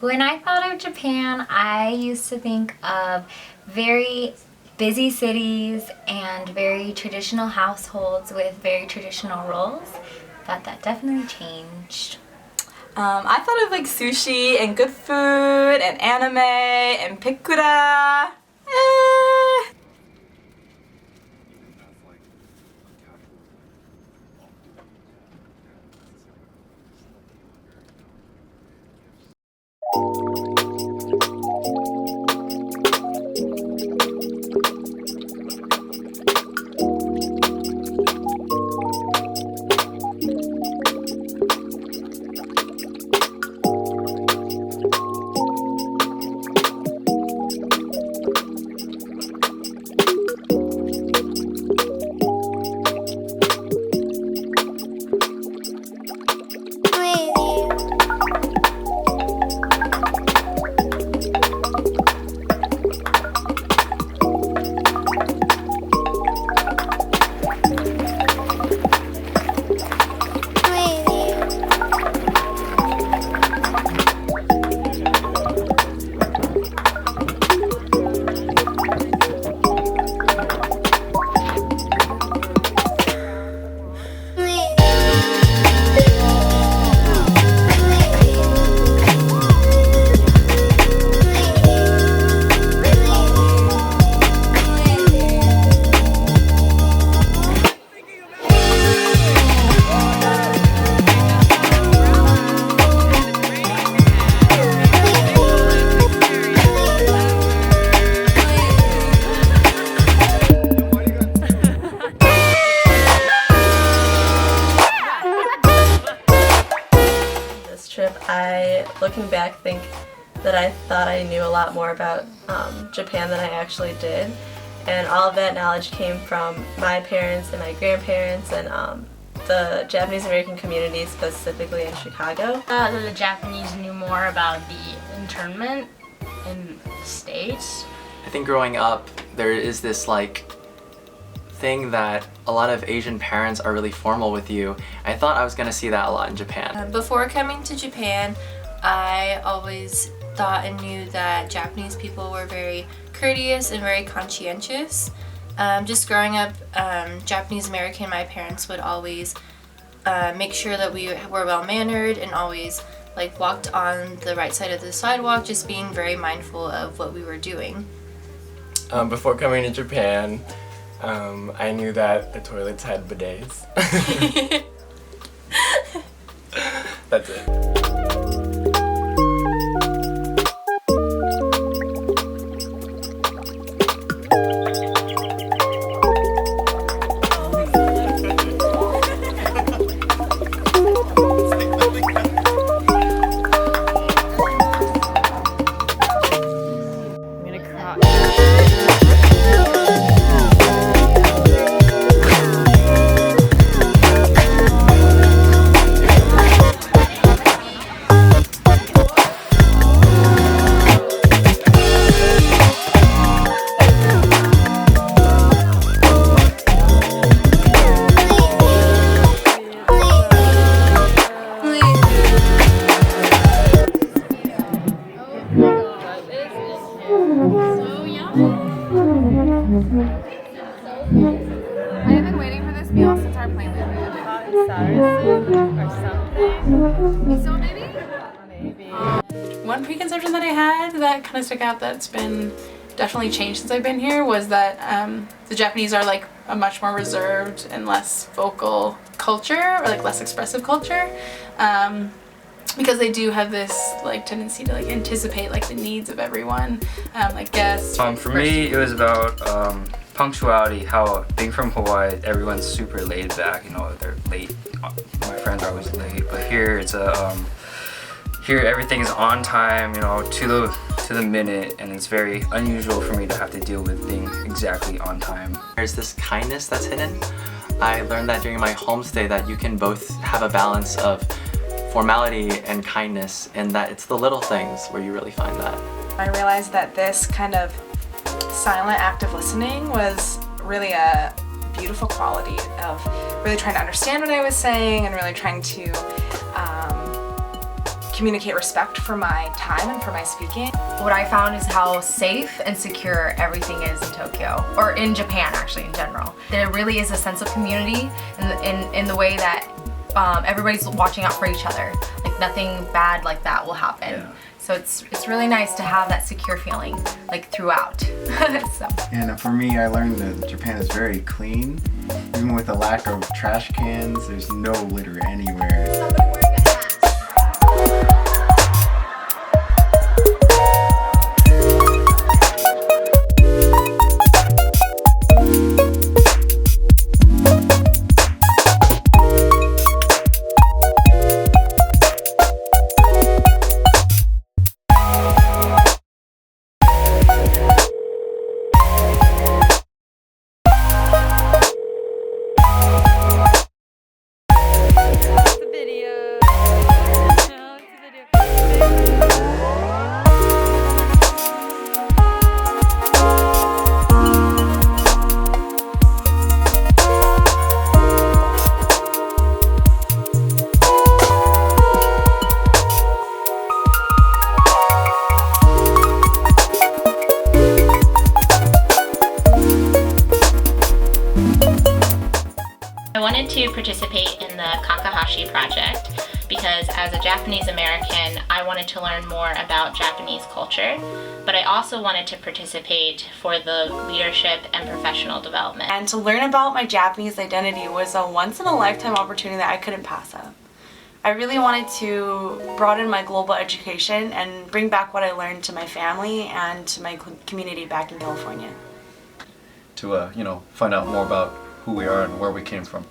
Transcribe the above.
When I thought of Japan, I used to think of very busy cities and very traditional households with very traditional roles, but that definitely changed. I thought of like sushi and good food and anime and pikura. Looking back, think that I thought I knew a lot more about Japan than I actually did, and all of that knowledge came from my parents and my grandparents and the Japanese American community, specifically in Chicago. The Japanese knew more about the internment in the States. I think growing up, there is this thing that a lot of Asian parents are really formal with you. I thought I was gonna see that a lot in Japan. Before coming to Japan, I always thought and knew that Japanese people were very courteous and very conscientious. Just growing up Japanese American, my parents would always make sure that we were well mannered and always walked on the right side of the sidewalk, just being very mindful of what we were doing. Before coming to Japan, I knew that the toilets had bidets. That's it. I have been waiting for this meal since our plane landed. Or something. Miso maybe? One preconception that I had that kind of stuck out that's been definitely changed since I've been here was that the Japanese are a much more reserved and less vocal culture, or less expressive culture, because they do have this tendency to anticipate the needs of everyone, guests. For me, it was about punctuality. How being from Hawaii, everyone's super laid back. They're late. My friends are always late, but here it's here everything is on time. To the minute, and it's very unusual for me to have to deal with being exactly on time. There's this kindness that's hidden. I learned that during my homestay that you can both have a balance of formality and kindness, and that it's the little things where you really find that. I realized that this kind of silent act of listening was really a beautiful quality of really trying to understand what I was saying and really trying to communicate respect for my time and for my speaking. What I found is how safe and secure everything is in Tokyo, or in Japan actually in general. There really is a sense of community in the way that everybody's watching out for each other. Like nothing bad like that will happen. Yeah. So it's really nice to have that secure feeling like throughout. So. And for me, I learned that Japan is very clean. Even with the lack of trash cans, there's no litter anywhere. I wanted to participate in the Kakehashi Project because as a Japanese American, I wanted to learn more about Japanese culture, but I also wanted to participate for the leadership and professional development. And to learn about my Japanese identity was a once-in-a-lifetime opportunity that I couldn't pass up. I really wanted to broaden my global education and bring back what I learned to my family and to my community back in California. To, find out more about who we are and where we came from.